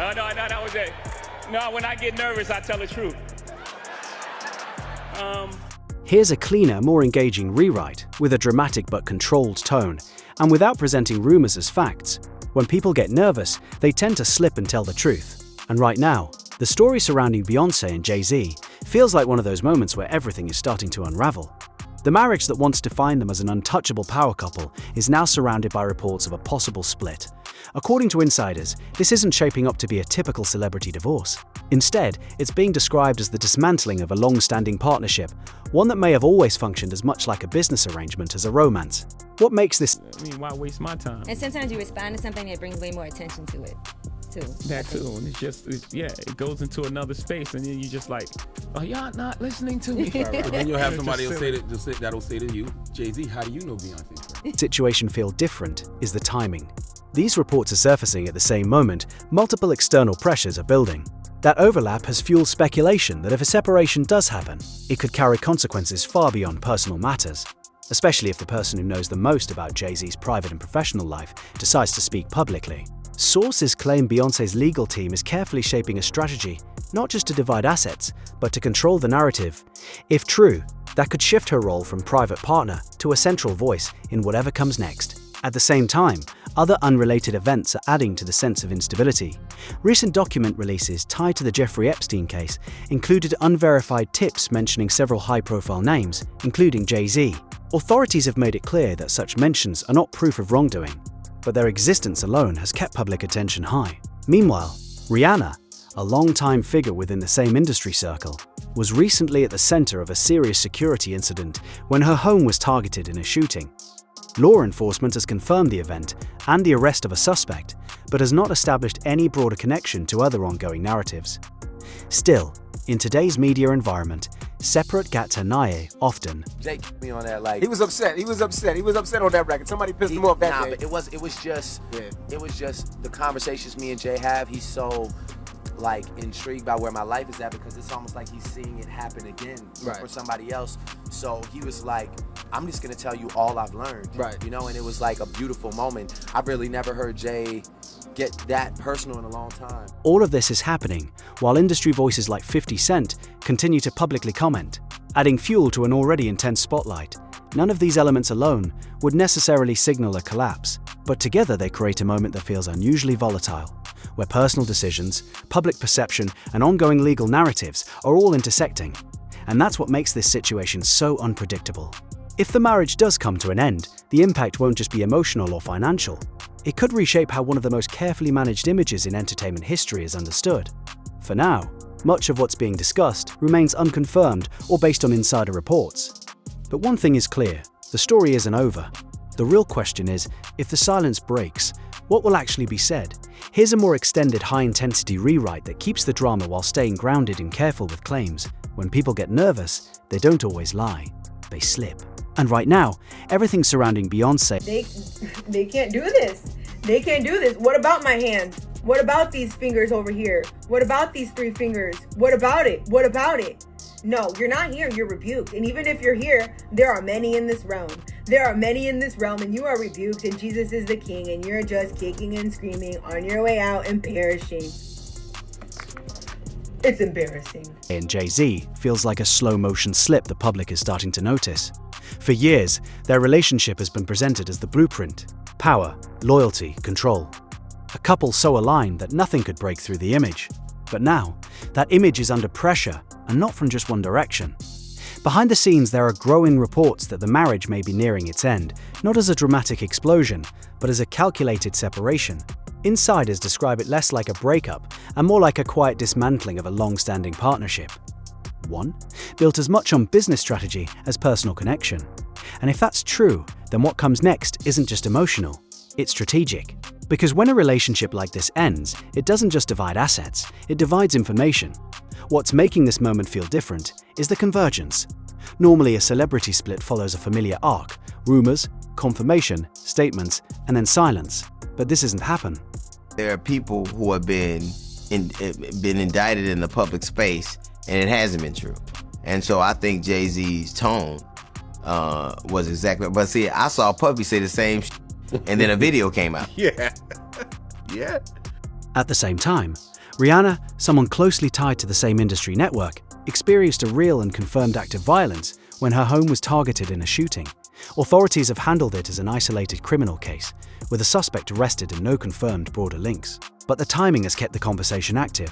No, that was it. No, when I get nervous, I tell the truth. Here's a cleaner, more engaging rewrite with a dramatic but controlled tone, and without presenting rumors as facts. When people get nervous, they tend to slip and tell the truth. And right now, the story surrounding Beyoncé and Jay-Z feels like one of those moments where everything is starting to unravel. The marriage that once defined them as an untouchable power couple is now surrounded by reports of a possible split. According to insiders, this isn't shaping up to be a typical celebrity divorce. Instead, it's being described as the dismantling of a long-standing partnership, one that may have always functioned as much like a business arrangement as a romance. What makes this— I mean, why waste my time? And sometimes you respond to something that brings way more attention to it, too. That too, and it goes into another space, and then you just like, oh, y'all not listening to me. Right. And then you'll have somebody that'll say to you, Jay-Z, how do you know Beyonce's situation feel different is the timing. These reports are surfacing at the same moment multiple external pressures are building. That overlap has fueled speculation that if a separation does happen, it could carry consequences far beyond personal matters, especially if the person who knows the most about Jay-Z's private and professional life decides to speak publicly. Sources claim Beyoncé's legal team is carefully shaping a strategy, not just to divide assets, but to control the narrative. If true, that could shift her role from private partner to a central voice in whatever comes next. At the same time, other unrelated events are adding to the sense of instability. Recent document releases tied to the Jeffrey Epstein case included unverified tips mentioning several high-profile names, including Jay-Z. Authorities have made it clear that such mentions are not proof of wrongdoing, but their existence alone has kept public attention high. Meanwhile, Rihanna, a long-time figure within the same industry circle, was recently at the center of a serious security incident when her home was targeted in a shooting. Law enforcement has confirmed the event and the arrest of a suspect, but has not established any broader connection to other ongoing narratives. Still, in today's media environment, separate Gatanaye often— Jake me on that, like He was upset on that record. Somebody pissed him off that day. But it was just the conversations me and Jay have. He's so like intrigued by where my life is at because it's almost like he's seeing it happen again for somebody else. So he was like, I'm just gonna tell you all I've learned. Right. You know, and it was like a beautiful moment. I've really never heard Jay get that personal in a long time. All of this is happening while industry voices like 50 Cent continue to publicly comment, adding fuel to an already intense spotlight. None of these elements alone would necessarily signal a collapse, but together they create a moment that feels unusually volatile, where personal decisions, public perception, and ongoing legal narratives are all intersecting. And that's what makes this situation so unpredictable. If the marriage does come to an end, the impact won't just be emotional or financial. It could reshape how one of the most carefully managed images in entertainment history is understood. For now, much of what's being discussed remains unconfirmed or based on insider reports. But one thing is clear, the story isn't over. The real question is, if the silence breaks, what will actually be said? Here's a more extended high-intensity rewrite that keeps the drama while staying grounded and careful with claims. When people get nervous, they don't always lie, they slip. And right now, everything surrounding Beyoncé— They can't do this. They can't do this. What about my hand? What about these fingers over here? What about these 3 fingers? What about it? What about it? No, you're not here. You're rebuked. And even if you're here, there are many in this realm. There are many in this realm, and you are rebuked, and Jesus is the King, and you're just kicking and screaming on your way out and perishing. It's embarrassing. And Jay-Z feels like a slow-motion slip the public is starting to notice. For years, their relationship has been presented as the blueprint: power, loyalty, control. A couple so aligned that nothing could break through the image. But now, that image is under pressure, and not from just one direction. Behind the scenes, there are growing reports that the marriage may be nearing its end, not as a dramatic explosion, but as a calculated separation. Insiders describe it less like a breakup and more like a quiet dismantling of a long-standing partnership. One built as much on business strategy as personal connection. And if that's true, then what comes next isn't just emotional, it's strategic. Because when a relationship like this ends, it doesn't just divide assets, it divides information. What's making this moment feel different is the convergence. Normally, a celebrity split follows a familiar arc: rumors, confirmation, statements, and then silence. But this isn't happen. There are people who have been indicted in the public space, and it hasn't been true. And so I think Jay-Z's tone was exactly. But see, I saw Puffy say the same and then a video came out. Yeah. Yeah. At the same time, Rihanna, someone closely tied to the same industry network, experienced a real and confirmed act of violence when her home was targeted in a shooting. Authorities have handled it as an isolated criminal case, with a suspect arrested and no confirmed broader links. But the timing has kept the conversation active.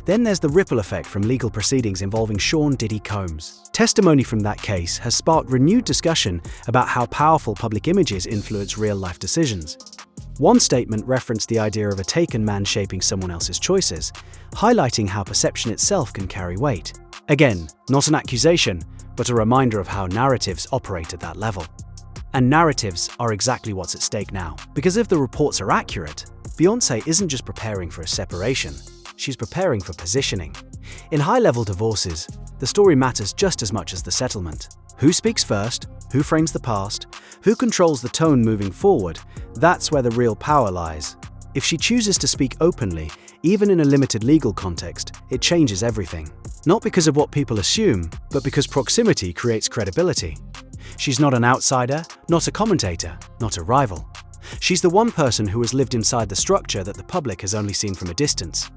Then there's the ripple effect from legal proceedings involving Sean Diddy Combs. Testimony from that case has sparked renewed discussion about how powerful public images influence real-life decisions. One statement referenced the idea of a taken man shaping someone else's choices, highlighting how perception itself can carry weight. Again, not an accusation, but a reminder of how narratives operate at that level. And narratives are exactly what's at stake now. Because if the reports are accurate, Beyoncé isn't just preparing for a separation, she's preparing for positioning. In high-level divorces, the story matters just as much as the settlement. Who speaks first? Who frames the past? Who controls the tone moving forward? That's where the real power lies. If she chooses to speak openly, even in a limited legal context, it changes everything. Not because of what people assume, but because proximity creates credibility. She's not an outsider, not a commentator, not a rival. She's the one person who has lived inside the structure that the public has only seen from a distance.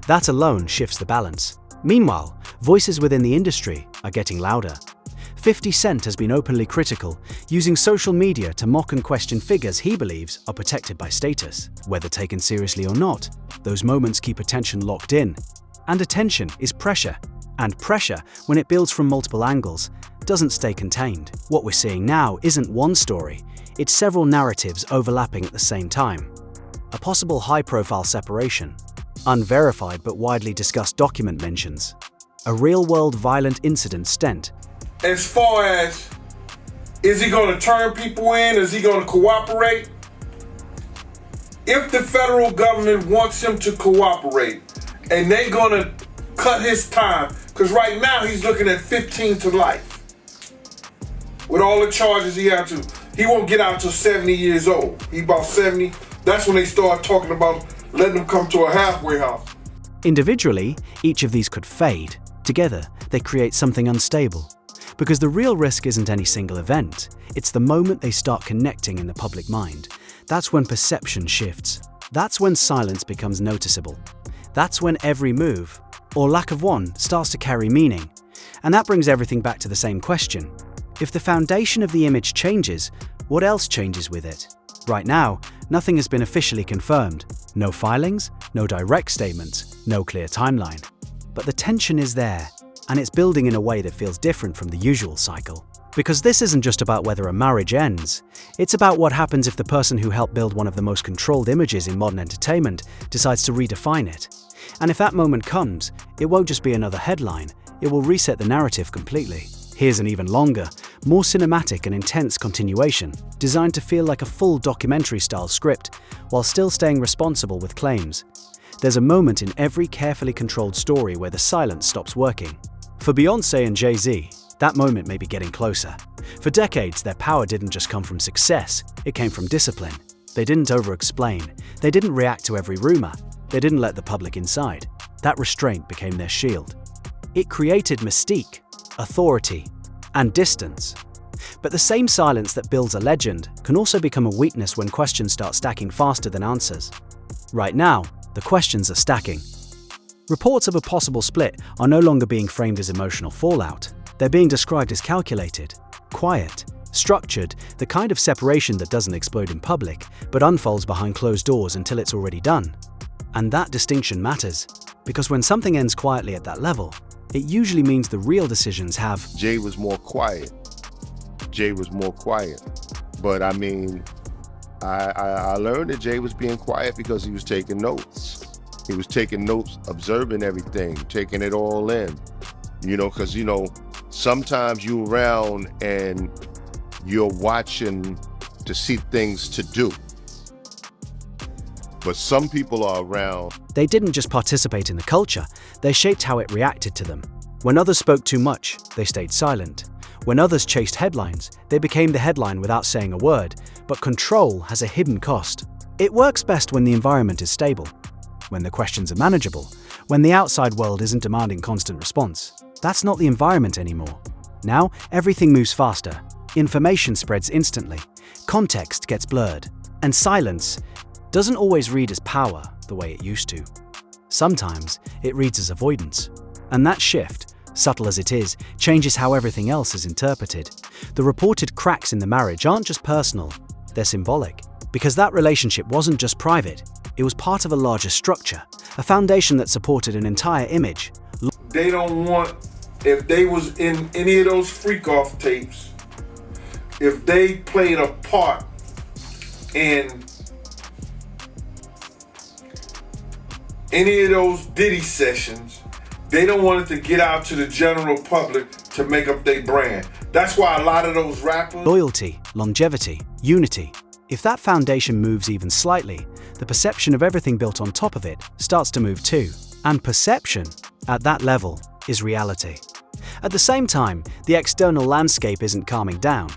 That alone shifts the balance. Meanwhile, voices within the industry are getting louder. 50 Cent has been openly critical, using social media to mock and question figures he believes are protected by status. Whether taken seriously or not, those moments keep attention locked in. And attention is pressure. And pressure, when it builds from multiple angles, doesn't stay contained. What we're seeing now isn't one story, it's several narratives overlapping at the same time. A possible high-profile separation, unverified but widely discussed document mentions, a real-world violent incident stent. As far as, is he going to turn people in? Is he going to cooperate? If the federal government wants him to cooperate and they're going to cut his time, because right now he's looking at 15 to life with all the charges he has to. He won't get out until 70 years old. He's about 70. That's when they start talking about letting him come to a halfway house. Individually, each of these could fade. Together, they create something unstable. Because the real risk isn't any single event, it's the moment they start connecting in the public mind. That's when perception shifts. That's when silence becomes noticeable. That's when every move, or lack of one, starts to carry meaning. And that brings everything back to the same question. If the foundation of the image changes, what else changes with it? Right now, nothing has been officially confirmed. No filings, no direct statements, no clear timeline. But the tension is there, and it's building in a way that feels different from the usual cycle. Because this isn't just about whether a marriage ends, it's about what happens if the person who helped build one of the most controlled images in modern entertainment decides to redefine it. And if that moment comes, it won't just be another headline, it will reset the narrative completely. Here's an even longer, more cinematic and intense continuation, designed to feel like a full documentary-style script, while still staying responsible with claims. There's a moment in every carefully controlled story where the silence stops working. For Beyoncé and Jay-Z, that moment may be getting closer. For decades, their power didn't just come from success, it came from discipline. They didn't over-explain, they didn't react to every rumor, they didn't let the public inside. That restraint became their shield. It created mystique, authority, and distance. But the same silence that builds a legend can also become a weakness when questions start stacking faster than answers. Right now, the questions are stacking. Reports of a possible split are no longer being framed as emotional fallout. They're being described as calculated, quiet, structured, the kind of separation that doesn't explode in public, but unfolds behind closed doors until it's already done. And that distinction matters, because when something ends quietly at that level, it usually means the real decisions have. Jay was more quiet. But I mean, I learned that Jay was being quiet because he was taking notes. He was taking notes, observing everything, taking it all in. Because, sometimes you're around and you're watching to see things to do. But some people are around. They didn't just participate in the culture, they shaped how it reacted to them. When others spoke too much, they stayed silent. When others chased headlines, they became the headline without saying a word. But control has a hidden cost. It works best when the environment is stable, when the questions are manageable, when the outside world isn't demanding constant response. That's not the environment anymore. Now, everything moves faster. Information spreads instantly. Context gets blurred. And silence doesn't always read as power the way it used to. Sometimes it reads as avoidance. And that shift, subtle as it is, changes how everything else is interpreted. The reported cracks in the marriage aren't just personal, they're symbolic. Because that relationship wasn't just private, it was part of a larger structure, a foundation that supported an entire image. They don't want, if they was in any of those freak-off tapes, if they played a part in any of those Diddy sessions, they don't want it to get out to the general public to make up their brand. That's why a lot of those rappers... Loyalty, longevity, unity. If that foundation moves even slightly, the perception of everything built on top of it starts to move too. And perception, at that level, is reality. At the same time, the external landscape isn't calming down.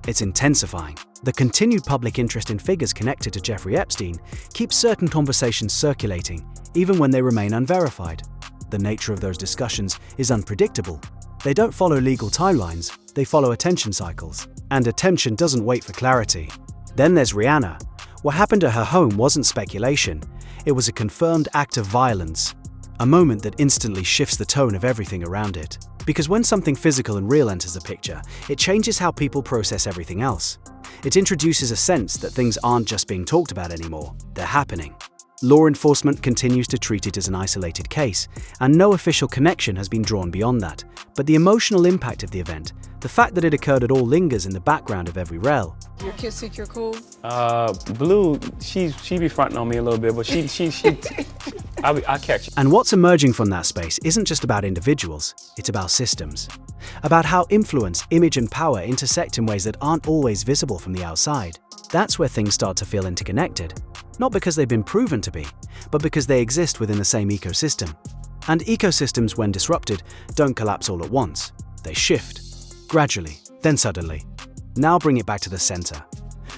It's intensifying. The continued public interest in figures connected to Jeffrey Epstein keeps certain conversations circulating, even when they remain unverified. The nature of those discussions is unpredictable. They don't follow legal timelines, they follow attention cycles. And attention doesn't wait for clarity. Then there's Rihanna. What happened to her home wasn't speculation, it was a confirmed act of violence. A moment that instantly shifts the tone of everything around it. Because when something physical and real enters the picture, it changes how people process everything else. It introduces a sense that things aren't just being talked about anymore, they're happening. Law enforcement continues to treat it as an isolated case, and no official connection has been drawn beyond that. But the emotional impact of the event, the fact that it occurred at all, lingers in the background of every rel. Your kids think you're cool? Blue, she be fronting on me a little bit, but I catch it. And what's emerging from that space isn't just about individuals, it's about systems. About how influence, image and power intersect in ways that aren't always visible from the outside. That's where things start to feel interconnected. Not because they've been proven to be, but because they exist within the same ecosystem. And ecosystems, when disrupted, don't collapse all at once. They shift, gradually, then suddenly. Now bring it back to the center.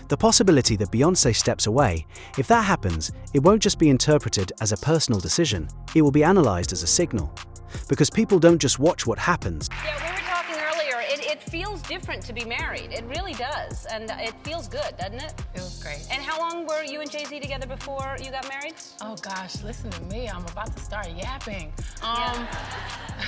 The possibility that Beyoncé steps away, if that happens, it won't just be interpreted as a personal decision, it will be analyzed as a signal. Because people don't just watch what happens. Yeah, we were talking earlier, it feels different to be married. It really does. And it feels good, doesn't it? Feels great. And how long were you and Jay-Z together before you got married? Oh gosh, listen to me. I'm about to start yapping. Yeah.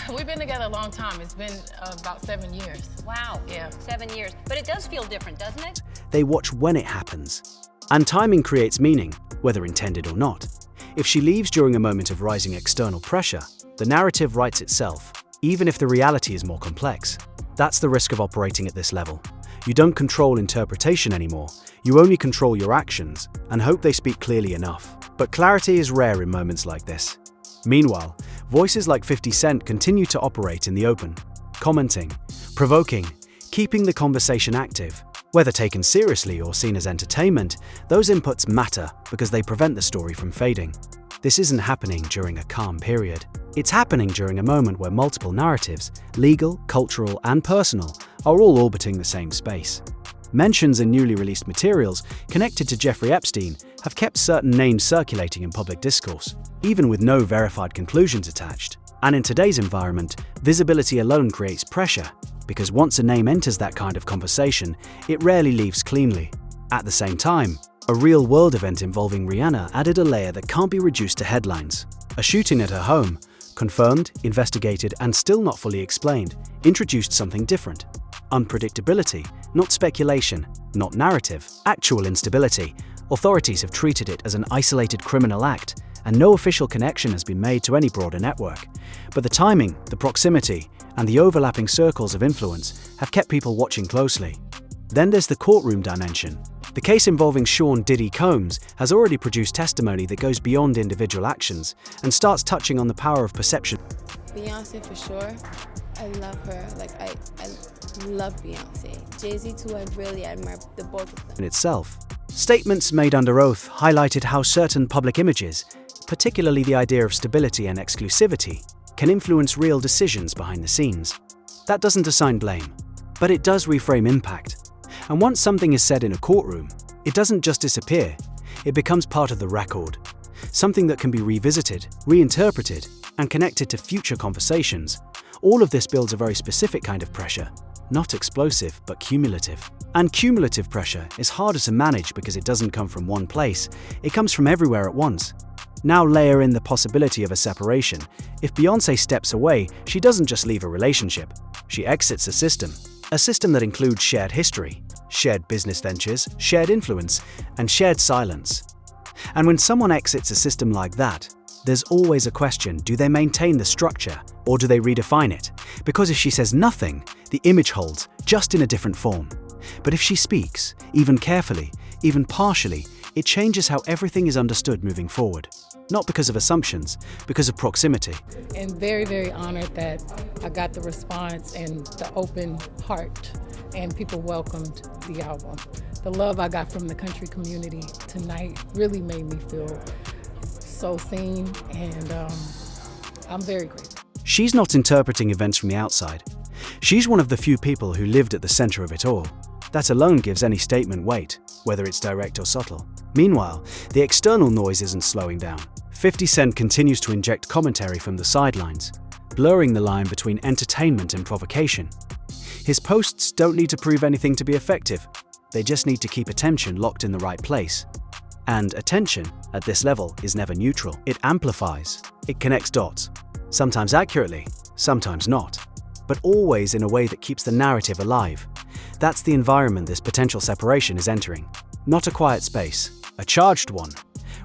We've been together a long time. It's been about 7 years. Wow. Yeah. 7 years. But it does feel different, doesn't it? They watch when it happens. And timing creates meaning, whether intended or not. If she leaves during a moment of rising external pressure, the narrative writes itself, even if the reality is more complex. That's the risk of operating at this level. You don't control interpretation anymore, you only control your actions and hope they speak clearly enough. But clarity is rare in moments like this. Meanwhile, voices like 50 Cent continue to operate in the open, commenting, provoking, keeping the conversation active. Whether taken seriously or seen as entertainment, those inputs matter because they prevent the story from fading. This isn't happening during a calm period. It's happening during a moment where multiple narratives, legal, cultural, and personal, are all orbiting the same space. Mentions in newly released materials connected to Jeffrey Epstein have kept certain names circulating in public discourse, even with no verified conclusions attached. And in today's environment, visibility alone creates pressure, because once a name enters that kind of conversation, it rarely leaves cleanly. At the same time, a real-world event involving Rihanna added a layer that can't be reduced to headlines. A shooting at her home, confirmed, investigated, and still not fully explained, introduced something different. Unpredictability, not speculation, not narrative, actual instability. Authorities have treated it as an isolated criminal act, and no official connection has been made to any broader network. But the timing, the proximity, and the overlapping circles of influence have kept people watching closely. Then there's the courtroom dimension. The case involving Sean Diddy Combs has already produced testimony that goes beyond individual actions and starts touching on the power of perception. Beyoncé for sure. I love her. I love Beyoncé. Jay-Z too, I really admire the both of them. In itself. Statements made under oath highlighted how certain public images, particularly the idea of stability and exclusivity, can influence real decisions behind the scenes. That doesn't assign blame, but it does reframe impact. And once something is said in a courtroom, it doesn't just disappear, it becomes part of the record. Something that can be revisited, reinterpreted, and connected to future conversations. All of this builds a very specific kind of pressure, not explosive, but cumulative. And cumulative pressure is harder to manage because it doesn't come from one place, it comes from everywhere at once. Now layer in the possibility of a separation. If Beyoncé steps away, she doesn't just leave a relationship. She exits a system that includes shared history, shared business ventures, shared influence, and shared silence. And when someone exits a system like that, there's always a question: do they maintain the structure or do they redefine it? Because if she says nothing, the image holds, just in a different form. But if she speaks, even carefully, even partially, it changes how everything is understood moving forward. Not because of assumptions, because of proximity. And very, very honored that I got the response and the open heart, and people welcomed the album. The love I got from the country community tonight really made me feel so seen, and I'm very grateful. She's not interpreting events from the outside. She's one of the few people who lived at the center of it all. That alone gives any statement weight, whether it's direct or subtle. Meanwhile, the external noise isn't slowing down. 50 Cent continues to inject commentary from the sidelines, blurring the line between entertainment and provocation. His posts don't need to prove anything to be effective. They just need to keep attention locked in the right place. And attention, at this level, is never neutral. It amplifies. It connects dots. Sometimes accurately, sometimes not. But always in a way that keeps the narrative alive. That's the environment this potential separation is entering. Not a quiet space, a charged one,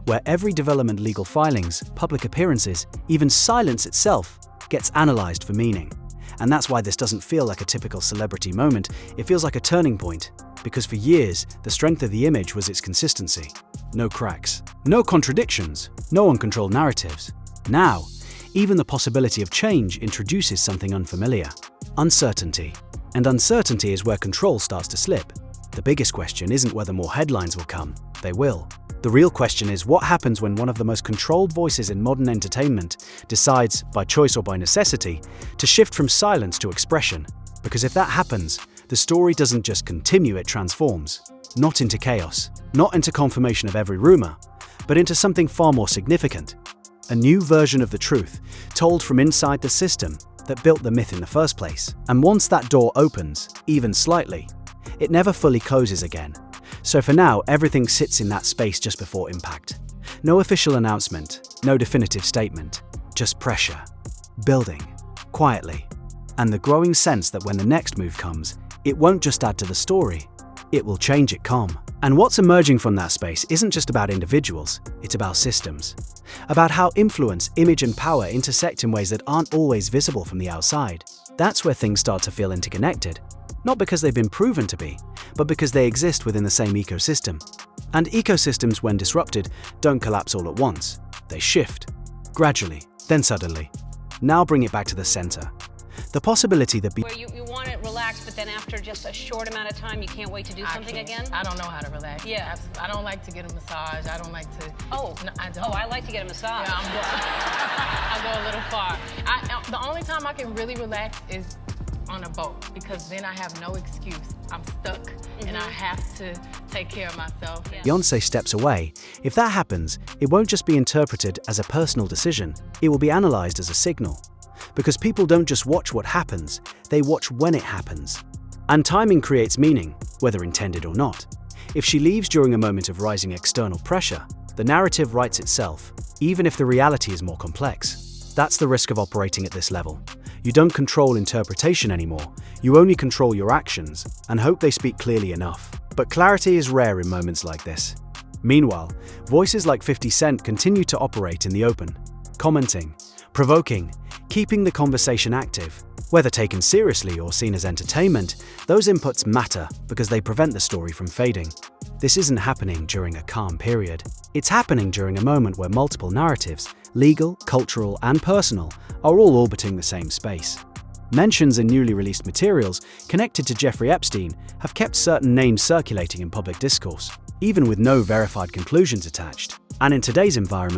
where every development, legal filings, public appearances, even silence itself, gets analyzed for meaning. And that's why this doesn't feel like a typical celebrity moment. It feels like a turning point, because for years, the strength of the image was its consistency. No cracks, no contradictions, no uncontrolled narratives. Now, even the possibility of change introduces something unfamiliar: uncertainty. And uncertainty is where control starts to slip. The biggest question isn't whether more headlines will come. They will. The real question is what happens when one of the most controlled voices in modern entertainment decides, by choice or by necessity, to shift from silence to expression. Because if that happens, the story doesn't just continue, it transforms. Not into chaos, not into confirmation of every rumor, but into something far more significant. A new version of the truth, told from inside the system that built the myth in the first place. And once that door opens, even slightly, it never fully closes again. So for now, everything sits in that space just before impact. No official announcement, no definitive statement, just pressure, building, quietly, and the growing sense that when the next move comes, it won't just add to the story, it will change it calm. And what's emerging from that space isn't just about individuals, it's about systems. About how influence, image, and power intersect in ways that aren't always visible from the outside. That's where things start to feel interconnected. Not because they've been proven to be, but because they exist within the same ecosystem. And ecosystems, when disrupted, don't collapse all at once. They shift, gradually, then suddenly. Now bring it back to the center. The possibility that where you want it relaxed, but then after just a short amount of time, you can't wait to do something again? I don't know how to relax. Yeah. I don't like to get a massage. I don't like to... Oh, no, I don't. Oh, I like to get a massage. Yeah, I go a little far. The only time I can really relax is on a boat, because then I have no excuse. I'm stuck, and I have to take care of myself. Yeah. Beyoncé steps away. If that happens, it won't just be interpreted as a personal decision. It will be analyzed as a signal. Because people don't just watch what happens, they watch when it happens. And timing creates meaning, whether intended or not. If she leaves during a moment of rising external pressure, the narrative writes itself, even if the reality is more complex. That's the risk of operating at this level. You don't control interpretation anymore, you only control your actions and hope they speak clearly enough. But clarity is rare in moments like this. Meanwhile, voices like 50 Cent continue to operate in the open, commenting, provoking, keeping the conversation active. Whether taken seriously or seen as entertainment, those inputs matter because they prevent the story from fading. This isn't happening during a calm period. It's happening during a moment where multiple narratives, legal, cultural, and personal, are all orbiting the same space. Mentions in newly released materials connected to Jeffrey Epstein have kept certain names circulating in public discourse, even with no verified conclusions attached. And in today's environment,